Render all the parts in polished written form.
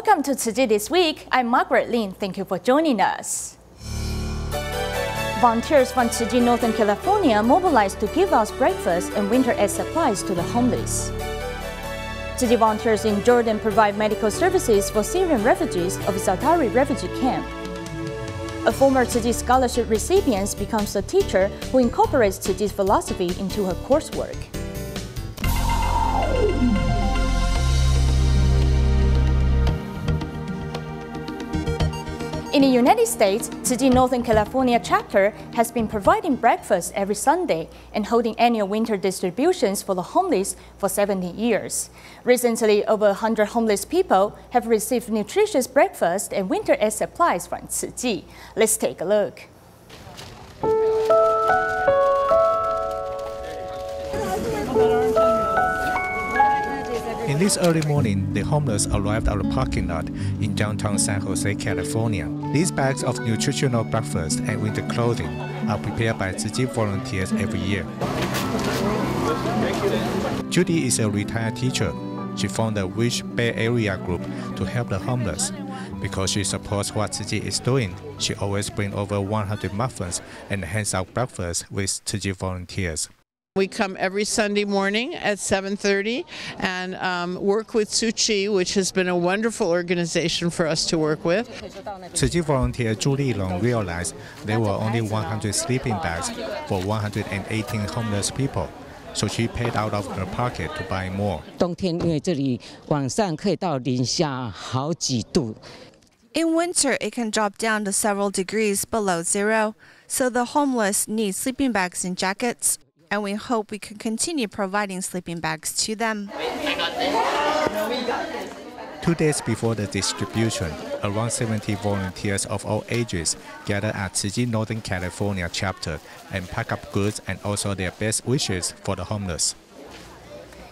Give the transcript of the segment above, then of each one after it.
Welcome to Tzu Chi This Week. I'm Margaret Lin. Thank you for joining us. Volunteers from Tzu Chi Northern California mobilized to give out breakfast and winter aid supplies to the homeless. Tzu Chi volunteers in Jordan provide medical services for Syrian refugees of Zaatari refugee camp. A former Tzu Chi scholarship recipient becomes a teacher who incorporates Tzu Chi's philosophy into her coursework. In the United States, Tzu Chi Northern California chapter has been providing breakfast every Sunday and holding annual winter distributions for the homeless for 70 years. Recently, over 100 homeless people have received nutritious breakfast and winter aid supplies from Tzu Chi. Let's take a look. In this early morning, the homeless arrived at a parking lot in downtown San Jose, California. These bags of nutritional breakfast and winter clothing are prepared by Tzu Chi volunteers every year. Judy is a retired teacher. She formed the Wish Bay Area group to help the homeless. Because she supports what Tzu Chi is doing, she always brings over 100 muffins and hands out breakfast with Tzu Chi volunteers. We come every Sunday morning at 7:30 and work with Tzu Chi, which has been a wonderful organization for us to work with. Tzu Chi volunteer Julie Long realized there were only 100 sleeping bags for 118 homeless people, so she paid out of her pocket to buy more. 冬天因为这里晚上可以到零下好几度。 In winter, it can drop down to several degrees below zero, so the homeless need sleeping bags and jackets. And we hope we can continue providing sleeping bags to them. 2 days before the distribution, around 70 volunteers of all ages gathered at Tzu Chi Northern California chapter and pack up goods and also their best wishes for the homeless.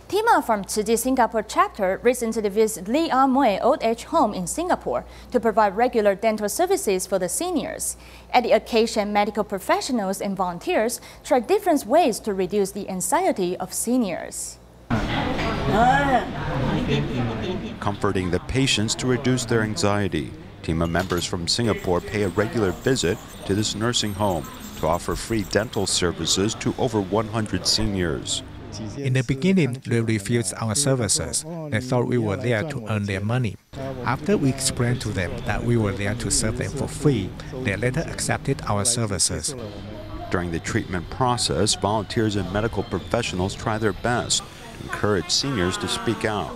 Tima from Tzu Chi Singapore chapter recently visited Lee Ah Moy Old Age Home in Singapore to provide regular dental services for the seniors. At the occasion, medical professionals and volunteers tried different ways to reduce the anxiety of seniors. Comforting the patients to reduce their anxiety, team of members from Singapore pay a regular visit to this nursing home to offer free dental services to over 100 seniors. In the beginning, they refused our services. They thought we were there to earn their money. After we explained to them that we were there to serve them for free, they later accepted our services. During the treatment process, volunteers and medical professionals try their best to encourage seniors to speak out.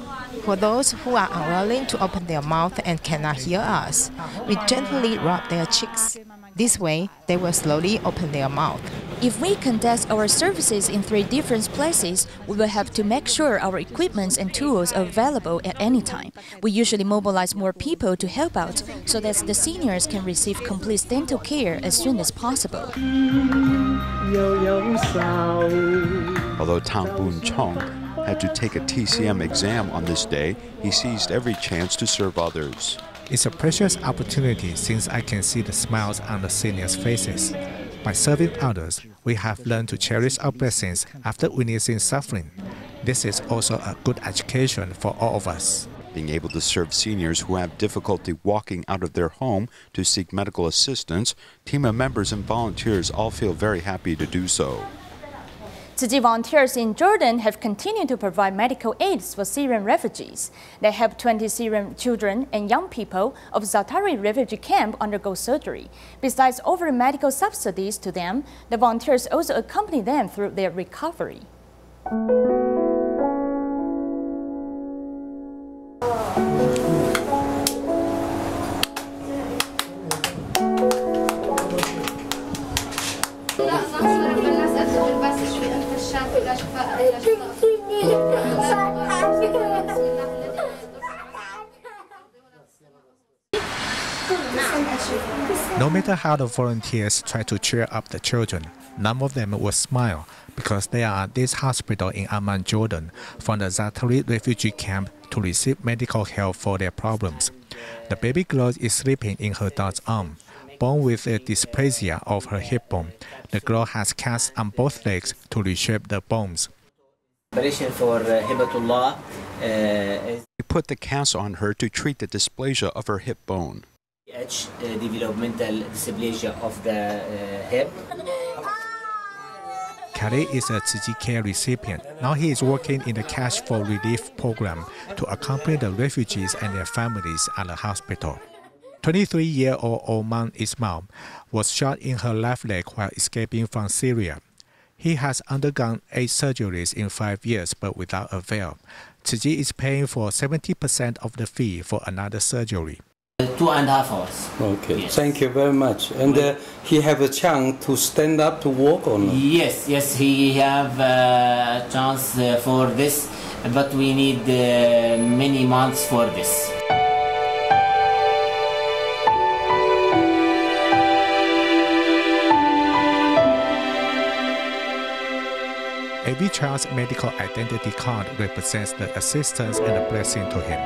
For those who are unwilling to open their mouth and cannot hear us, we gently rub their cheeks. This way, they will slowly open their mouth. If we conduct our services in 3 different places, we will have to make sure our equipment and tools are available at any time. We usually mobilize more people to help out so that the seniors can receive complete dental care as soon as possible. Although Tang Boon Chong had to take a TCM exam on this day, he seized every chance to serve others. It's a precious opportunity since I can see the smiles on the seniors' faces. By serving others, we have learned to cherish our blessings after witnessing suffering. This is also a good education for all of us. Being able to serve seniors who have difficulty walking out of their home to seek medical assistance, team of members and volunteers all feel very happy to do so. Tzu Chi volunteers in Jordan have continued to provide medical aids for Syrian refugees. They help 20 Syrian children and young people of Zaatari refugee camp undergo surgery. Besides offering medical subsidies to them, the volunteers also accompany them through their recovery. No matter how the volunteers try to cheer up the children, none of them will smile because they are at this hospital in Amman, Jordan, from the Zaatari refugee camp to receive medical help for their problems. The baby girl is sleeping in her dad's arm. Born with a dysplasia of her hip bone, the girl has casts on both legs to reshape the bones. Operation for Hibatullah. put the cast on her to treat the dysplasia of her hip bone. Developmental dysplasia of the hip. Kelly is a Tzu Chi Care recipient. Now he is working in the cash flow relief program to accompany the refugees and their families at the hospital. 23-year-old Oman Ismail was shot in her left leg while escaping from Syria. He has undergone 8 surgeries in 5 years, but without avail. Tzu Chi is paying for 70% of the fee for another surgery. 2.5 hours. Okay, yes. Thank you very much. And he have a chance to stand up to walk or not? Yes, he have a chance for this, but we need many months for this. Every child's medical identity card represents the assistance and a blessing to him.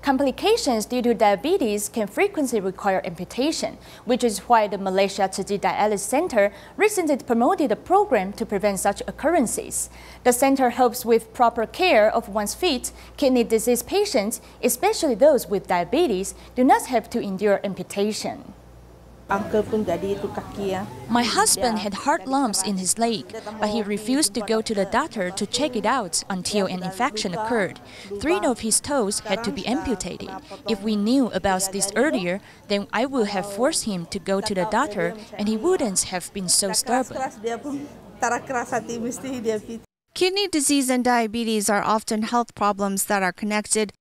Complications due to diabetes can frequently require amputation, which is why the Malaysia Tzu Chi Dialysis Center recently promoted a program to prevent such occurrences. The center hopes with proper care of one's feet, kidney disease patients, especially those with diabetes, do not have to endure amputation. My husband had hard lumps in his leg, but he refused to go to the doctor to check it out until an infection occurred. 3 of his toes had to be amputated. If we knew about this earlier, then I would have forced him to go to the doctor and he wouldn't have been so stubborn. Kidney disease and diabetes are often health problems that are connected.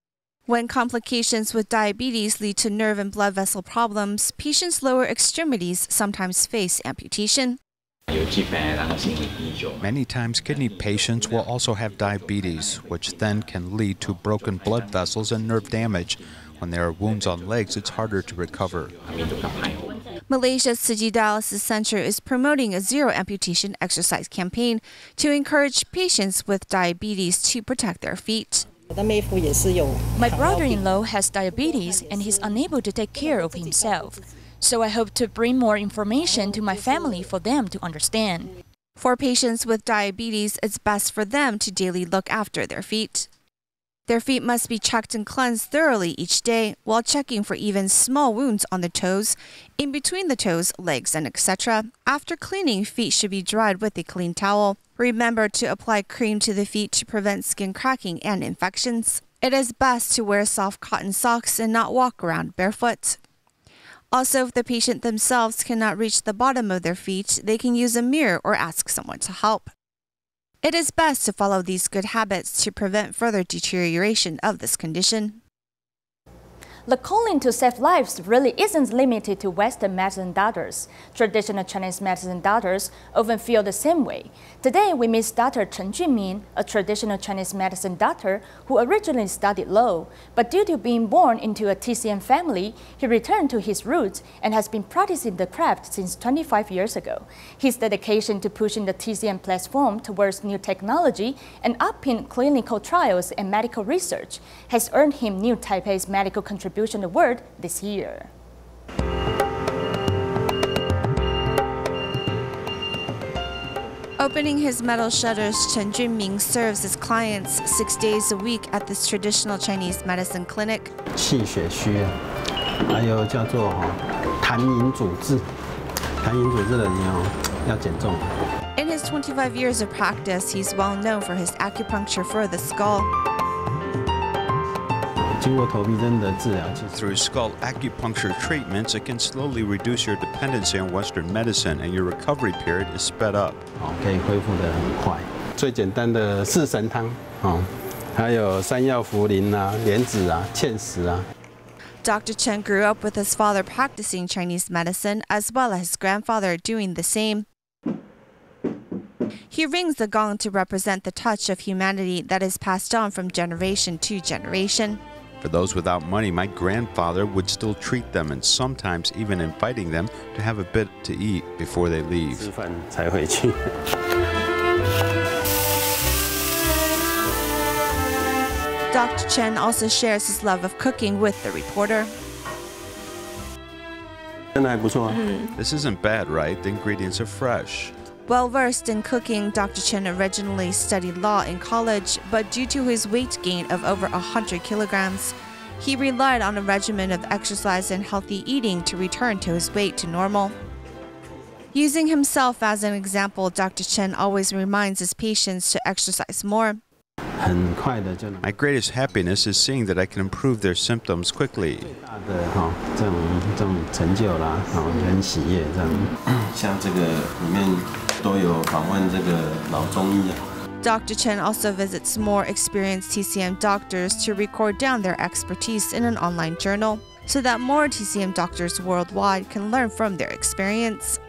When complications with diabetes lead to nerve and blood vessel problems, patients' lower extremities sometimes face amputation. Many times, kidney patients will also have diabetes, which then can lead to broken blood vessels and nerve damage. When there are wounds on legs, it's harder to recover. Malaysia's Tzu Chi Dialysis Center is promoting a zero amputation exercise campaign to encourage patients with diabetes to protect their feet. My brother-in-law has diabetes and he's unable to take care of himself. So I hope to bring more information to my family for them to understand. For patients with diabetes, it's best for them to daily look after their feet. Their feet must be checked and cleansed thoroughly each day while checking for even small wounds on the toes, in between the toes, legs, and etc. After cleaning, feet should be dried with a clean towel. Remember to apply cream to the feet to prevent skin cracking and infections. It is best to wear soft cotton socks and not walk around barefoot. Also, if the patient themselves cannot reach the bottom of their feet, they can use a mirror or ask someone to help. It is best to follow these good habits to prevent further deterioration of this condition. The calling to save lives really isn't limited to Western medicine doctors. Traditional Chinese medicine doctors often feel the same way. Today, we meet Dr. Chen Junmin, a traditional Chinese medicine doctor who originally studied law, but due to being born into a TCM family, he returned to his roots and has been practicing the craft since 25 years ago. His dedication to pushing the TCM platform towards new technology and upping clinical trials and medical research has earned him New Taipei's Medical Contribution Award this year. Opening his metal shutters, Chen Junming serves his clients 6 days a week at this traditional Chinese medicine clinic. 气血虚啊，还有叫做痰饮阻滞，痰饮阻滞的人要减重。 In his 25 years of practice, he's well known for his acupuncture for the skull. Through skull acupuncture treatments, it can slowly reduce your dependency on Western medicine, and your recovery period is sped up. 可以恢复得很快。最简单的四神汤，还有山药、茯苓啊、莲子啊、芡实啊。 Dr. Chen grew up with his father practicing Chinese medicine, as well as his grandfather doing the same. He rings the gong to represent the touch of humanity that is passed on from generation to generation. For those without money, my grandfather would still treat them and sometimes even inviting them to have a bit to eat before they leave. 吃饭才回去。Dr. Chen also shares his love of cooking with the reporter. This isn't bad, right? The ingredients are fresh. Well-versed in cooking, Dr. Chen originally studied law in college, but due to his weight gain of over 100 kilograms, he relied on a regimen of exercise and healthy eating to return to his weight to normal. Using himself as an example, Dr. Chen always reminds his patients to exercise more. My greatest happiness is seeing that I can improve their symptoms quickly. Dr. Chen also visits more experienced TCM doctors to record down their expertise in an online journal so that more TCM doctors worldwide can learn from their experience.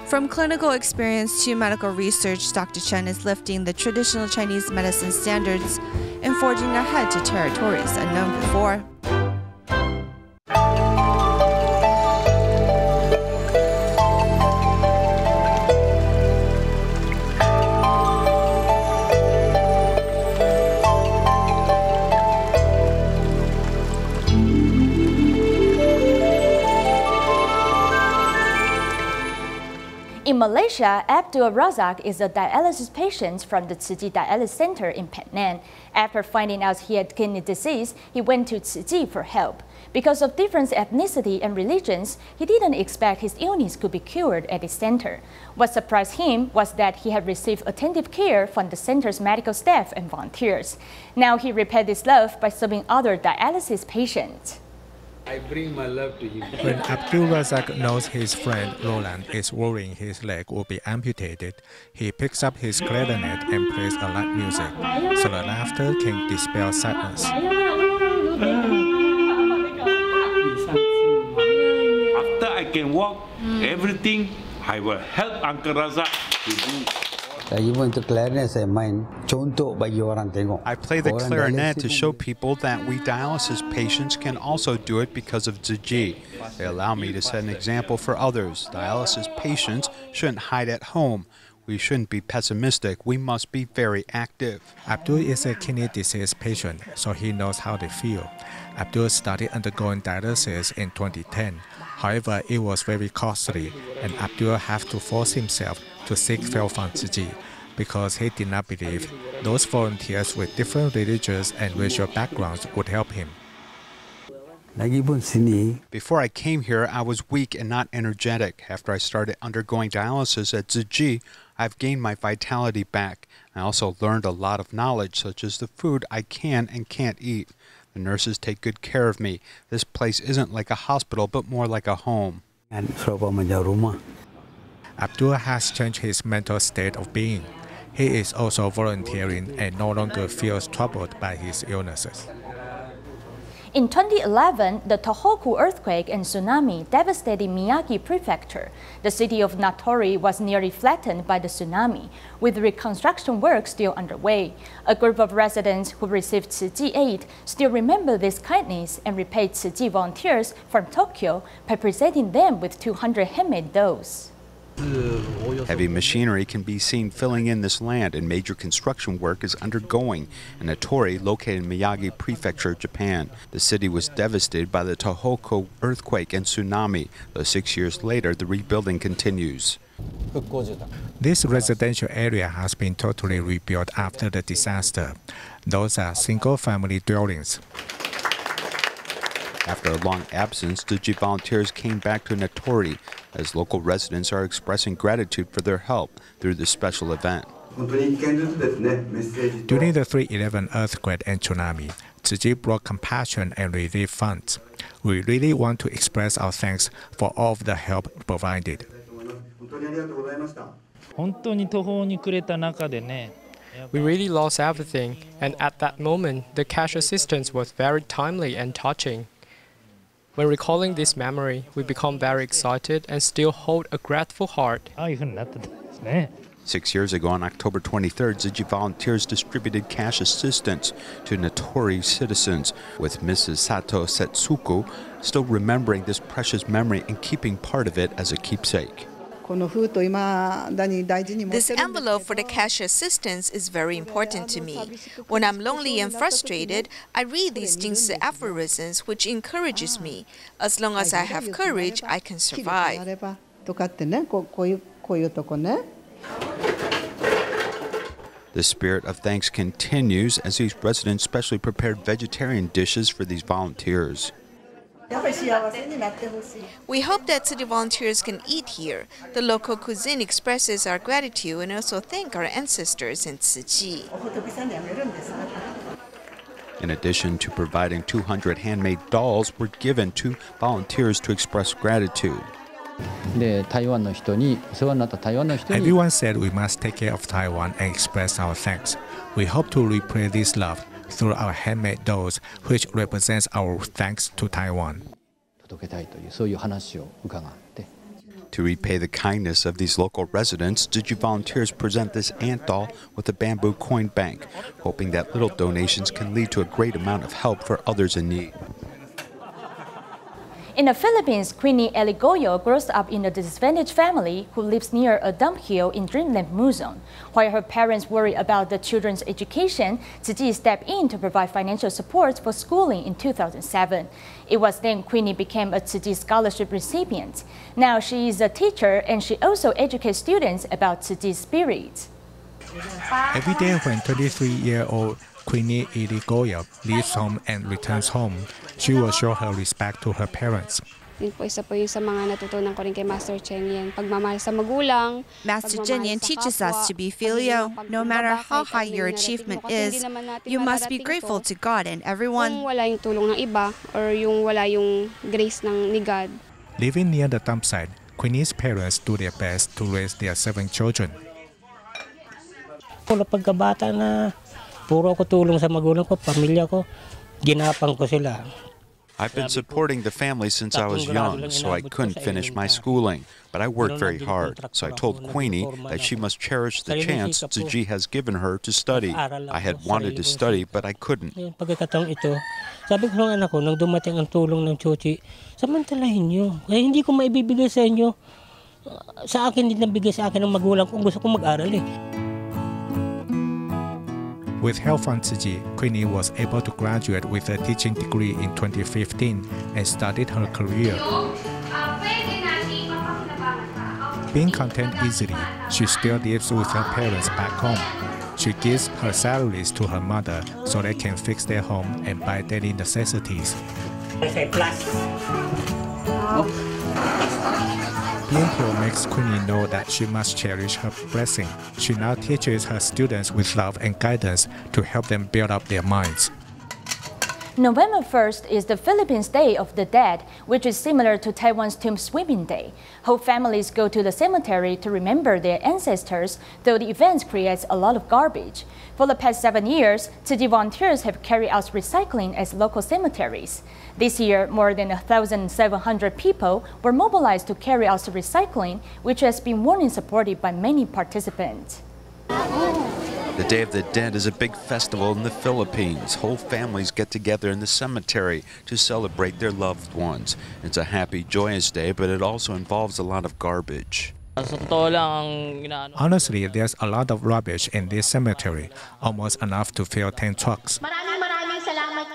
From clinical experience to medical research, Dr. Chen is lifting the traditional Chinese medicine standards and forging ahead to territories unknown before. In Malaysia, Abdul Razak is a dialysis patient from the Tzu Chi Dialysis Center in Penang. After finding out he had kidney disease, he went to Tzu Chi for help. Because of different ethnicity and religions, he didn't expect his illness could be cured at his center. What surprised him was that he had received attentive care from the center's medical staff and volunteers. Now he repaid this love by serving other dialysis patients. I bring my love to him. When Abdul Razak knows his friend Roland is worrying his leg will be amputated, he picks up his clarinet and plays a light music, so the laughter can dispel sadness. After I can walk, everything, I will help Uncle Razak to do. I play the clarinet to show people that we dialysis patients can also do it because of Tzu Chi. They allow me to set an example for others. Dialysis patients shouldn't hide at home. We shouldn't be pessimistic. We must be very active. Abdul is a kidney disease patient, so he knows how they feel. Abdul started undergoing dialysis in 2010. However, it was very costly, and Abdul had to force himself to seek help from Tzu Chi because he did not believe those volunteers with different religious and racial backgrounds would help him. Before I came here, I was weak and not energetic. After I started undergoing dialysis at Tzu Chi, I've gained my vitality back. I also learned a lot of knowledge, such as the food I can and can't eat. The nurses take good care of me. This place isn't like a hospital, but more like a home. Abdul has changed his mental state of being. He is also volunteering and no longer feels troubled by his illnesses. In 2011, the Tohoku earthquake and tsunami devastated Miyagi Prefecture. The city of Natori was nearly flattened by the tsunami, with reconstruction work still underway. A group of residents who received Tzu Chi aid still remember this kindness and repaid Tzu Chi volunteers from Tokyo by presenting them with 200 handmade dolls. Heavy machinery can be seen filling in this land, and major construction work is undergoing in Natori, located in Miyagi Prefecture, Japan. The city was devastated by the Tohoku earthquake and tsunami, though 6 years later the rebuilding continues. This residential area has been totally rebuilt after the disaster. Those are single-family dwellings. After a long absence, Tzu Chi volunteers came back to Natori as local residents are expressing gratitude for their help through this special event. During the 3/11 earthquake and tsunami, Tzu Chi brought compassion and relief funds. We really want to express our thanks for all of the help provided. We really lost everything, and at that moment, the cash assistance was very timely and touching. When recalling this memory, we become very excited and still hold a grateful heart. 6 years ago, on October 23rd, Tzu Chi volunteers distributed cash assistance to Natori citizens, with Mrs. Sato Setsuko still remembering this precious memory and keeping part of it as a keepsake. This envelope for the cash assistance is very important to me. When I'm lonely and frustrated, I read these Jingsi aphorisms, which encourages me. As long as I have courage, I can survive. The spirit of thanks continues as these residents specially prepared vegetarian dishes for these volunteers. We hope that city volunteers can eat here. The local cuisine expresses our gratitude and also thank our ancestors in Tzu Chi. In addition to providing 200 handmade dolls were given to volunteers to express gratitude. Everyone said we must take care of Taiwan and express our thanks. We hope to repay this love through our handmade dolls, which represents our thanks to Taiwan. To repay the kindness of these local residents, Tzu Chi volunteers present this ant doll with a bamboo coin bank, hoping that little donations can lead to a great amount of help for others in need. In the Philippines, Queenie Eligoyo grows up in a disadvantaged family who lives near a dump hill in Dreamland Muzon. While her parents worry about the children's education, Tzu Chi stepped in to provide financial support for schooling in 2007. It was then Queenie became a Tzu Chi scholarship recipient. Now she is a teacher and she also educates students about Tzu Chi spirit. Every day when 23-year-old Queenie Eligoyo leaves home and returns home, she will show her respect to her parents. Master Chen Yan teaches us to be filial. No matter how high your achievement is, you must be grateful to God and everyone. Living near the dump site, Queenie's parents do their best to raise their 7 children. I've been supporting the family since I was young, so I couldn't finish my schooling. But I worked very hard, so I told Queenie that she must cherish the chance Tzu Chi has given her to study. I had wanted to study, but I couldn't. With help from Tzu Chi, Queenie was able to graduate with a teaching degree in 2015 and started her career. Being content easily, she still lives with her parents back home. She gives her salaries to her mother so they can fix their home and buy daily necessities. Being here makes Queenie know that she must cherish her blessing. She now teaches her students with love and guidance to help them build up their minds. November 1st is the Philippines Day of the Dead, which is similar to Taiwan's Tomb Sweeping Day. Whole families go to the cemetery to remember their ancestors, though the event creates a lot of garbage. For the past 7 years, Tzu Chi volunteers have carried out recycling at local cemeteries. This year, more than 1,700 people were mobilized to carry out recycling, which has been warmly supported by many participants. The Day of the Dead is a big festival in the Philippines. Whole families get together in the cemetery to celebrate their loved ones. It's a happy, joyous day, but it also involves a lot of garbage. Honestly, there's a lot of rubbish in this cemetery, almost enough to fill 10 trucks.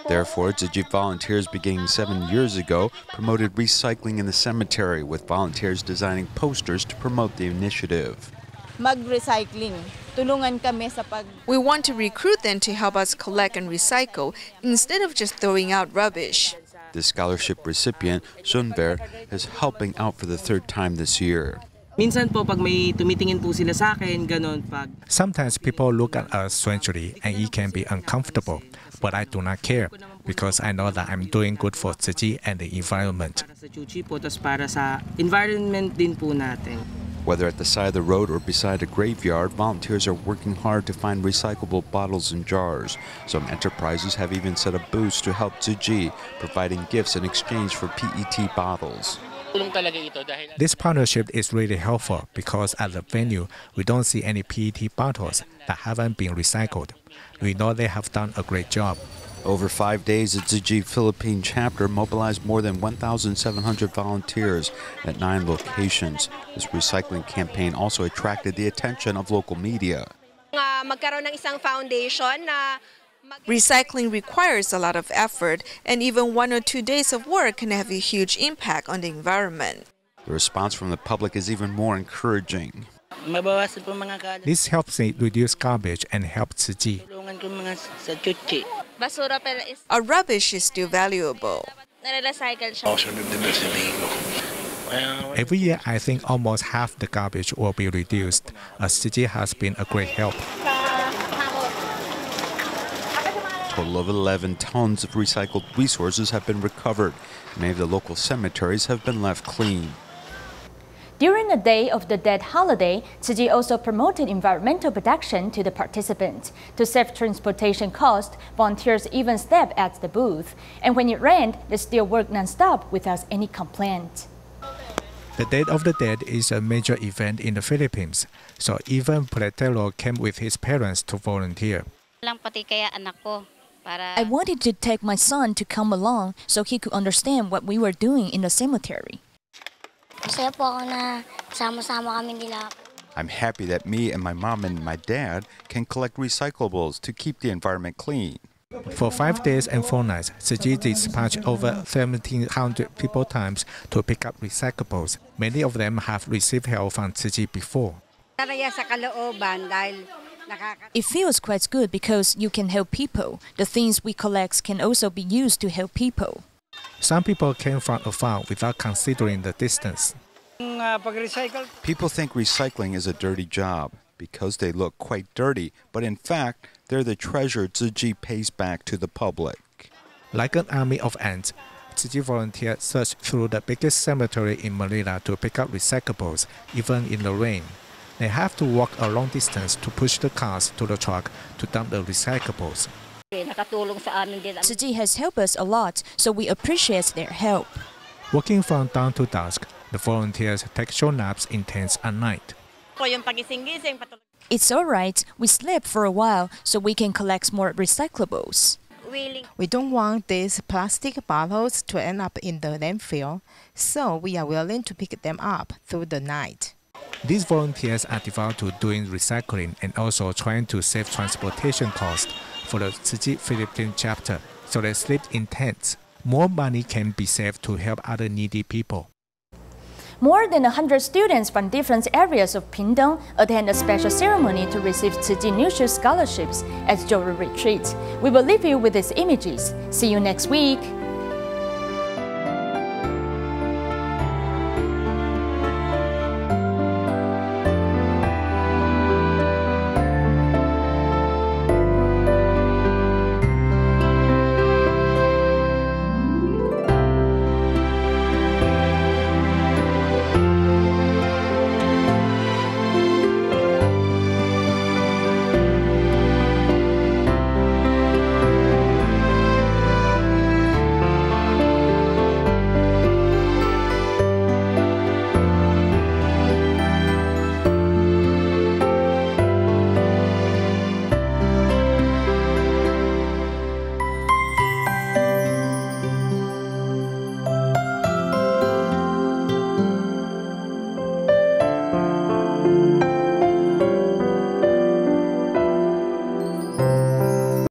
Therefore, Tzu Chi volunteers beginning 7 years ago promoted recycling in the cemetery, with volunteers designing posters to promote the initiative. We want to recruit them to help us collect and recycle instead of just throwing out rubbish. The scholarship recipient, Sunver, is helping out for the 3rd time this year. Sometimes people look at us strangely and it can be uncomfortable, but I do not care because I know that I'm doing good for Tzu Chi and the environment. Whether at the side of the road or beside a graveyard, volunteers are working hard to find recyclable bottles and jars. Some enterprises have even set up booths to help Tzu Chi, providing gifts in exchange for PET bottles. This partnership is really helpful because at the venue, we don't see any PET bottles that haven't been recycled. We know they have done a great job. Over 5 days, the Tzu Chi Philippine chapter mobilized more than 1,700 volunteers at 9 locations. This recycling campaign also attracted the attention of local media. Recycling requires a lot of effort, and even 1 or 2 days of work can have a huge impact on the environment. The response from the public is even more encouraging. This helps me reduce garbage and help Tzu Chi. Our rubbish is still valuable. Every year, I think almost half the garbage will be reduced, as Tzu Chi has been a great help. A total of 11 tons of recycled resources have been recovered. Many of the local cemeteries have been left clean. During the Day of the Dead holiday, Tzu Chi also promoted environmental protection to the participants. To save transportation costs, volunteers even stepped at the booth. And when it rained, they still worked non-stop without any complaint. The Day of the Dead is a major event in the Philippines, so even Pretelo came with his parents to volunteer. I wanted to take my son to come along so he could understand what we were doing in the cemetery. I'm happy that me and my mom and my dad can collect recyclables to keep the environment clean. For 5 days and 4 nights, Tzu Chi dispatched over 1,700 people times to pick up recyclables. Many of them have received help from Tzu Chi before. It feels quite good because you can help people. The things we collect can also be used to help people. Some people came from afar without considering the distance. People think recycling is a dirty job because they look quite dirty, but in fact, they're the treasure Tzu Chi pays back to the public. Like an army of ants, Tzu Chi volunteers searched through the biggest cemetery in Manila to pick up recyclables, even in the rain. They have to walk a long distance to push the cars to the truck to dump the recyclables. Tzu Chi has helped us a lot, so we appreciate their help. Working from dawn to dusk, the volunteers take short naps in tents at night. It's all right. We slept for a while so we can collect more recyclables. We don't want these plastic bottles to end up in the landfill, so we are willing to pick them up through the night. These volunteers are devoted to doing recycling and also trying to save transportation costs for the Tzu Chi Philippine chapter, so they sleep in tents. More money can be saved to help other needy people. More than 100 students from different areas of Pingtung attend a special ceremony to receive Tzu Chi New Shoe scholarships at Joru Retreat. We will leave you with these images. See you next week.